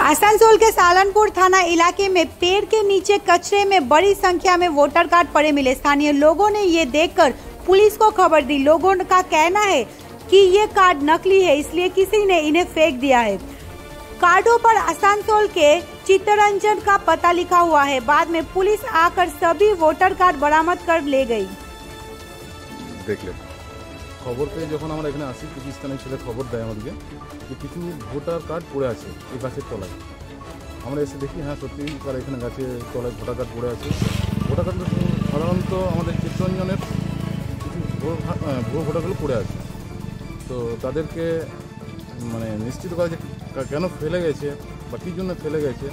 आसनसोल के सालनपुर थाना इलाके में पेड़ के नीचे कचरे में बड़ी संख्या में वोटर कार्ड पड़े मिले। स्थानीय लोगों ने ये देखकर पुलिस को खबर दी। लोगों का कहना है कि ये कार्ड नकली है, इसलिए किसी ने इन्हें फेंक दिया है। कार्डों पर आसनसोल के चित्तरंजन का पता लिखा हुआ है। बाद में पुलिस आकर सभी वोटर कार्ड बरामद कर ले गई। देख ले খবর পেয়ে যখন আমরা এখানে আসি, কিছু স্থানীয় ছেলে খবর দেয় আমাদেরকে যে কিছু ভোটার কার্ড পড়ে আছে এই গাছের তলায়। আমরা এসে দেখি হ্যাঁ সত্যি তার এখানে গাছের তলায় ভোটার কার্ড পড়ে আছে। ভোটার কার্ড সাধারণত আমাদের চিত্তরঞ্জনের কিছু ভুয়ো ভোটারগুলো পড়ে আছে। তো তাদেরকে মানে নিশ্চিত করা যে কেন ফেলে গেছে বা কী জন্য ফেলে গেছে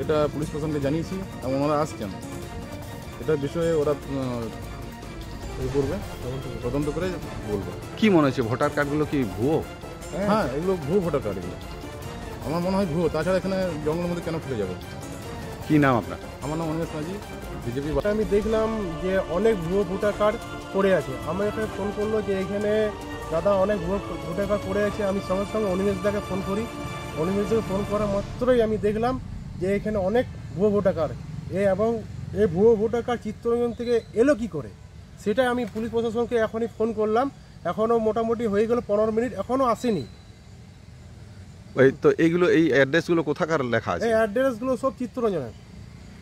এটা পুলিশ প্রশাসনকে জানিয়েছি এবং ওনারা আসছেন। এটার বিষয়ে ওরা করবে, তদন্ত করে বলবে। কি মনে হচ্ছে ভোটার কার্ডগুলো কি ভুয়ো? হ্যাঁ, এগুলো ভুয়ো ভোটার কার্ড। এগুলো আমার মনে হয় ভুয়ো। তাছাড়া এখানে জঙ্গলের মধ্যে কেন ফেলে যাবে? কি নাম আপনার? আমার নাম অনিমেষ মাঝি, বিজেপি। আমি দেখলাম যে অনেক ভুয়ো ভোটার কার্ড পড়ে আছে। আমার এখানে ফোন করলো যে এখানে দাদা অনেক ভুয়ো ভোটার কার্ড পড়ে আছে। আমি সঙ্গে সঙ্গে অনিমেষদাকে ফোন করি। অনিমেষদাকে ফোন করা মাত্রই আমি দেখলাম যে এখানে অনেক ভুয়ো ভোটার কার্ড এবং এই ভুয়ো ভোটার কার্ড চিত্তরঞ্জন থেকে এলো কী করে, সেটাই আমি পুলিশ প্রশাসনকে এখনই ফোন করলাম। এখনও মোটামুটি হয়ে গেল 15 মিনিট, এখনও আসেনি। ওই তো এইগুলো এই অ্যাড্রেসগুলো কোথাকার লেখা আছে? এই অ্যাড্রেসগুলো সব চিত্তরঞ্জনের।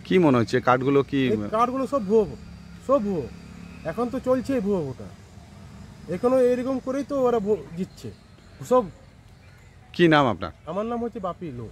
কি মনে হচ্ছে কার্ডগুলো কি? কার্ডগুলো সব ভুয়ো, সব ভুয়ো। এখন তো চলছে ভুয়ো ভোটার, এখনও এরকম করেই তো ওরা জিতছে সব। কি নাম আপনার? আমার নাম হচ্ছে বাপি লো।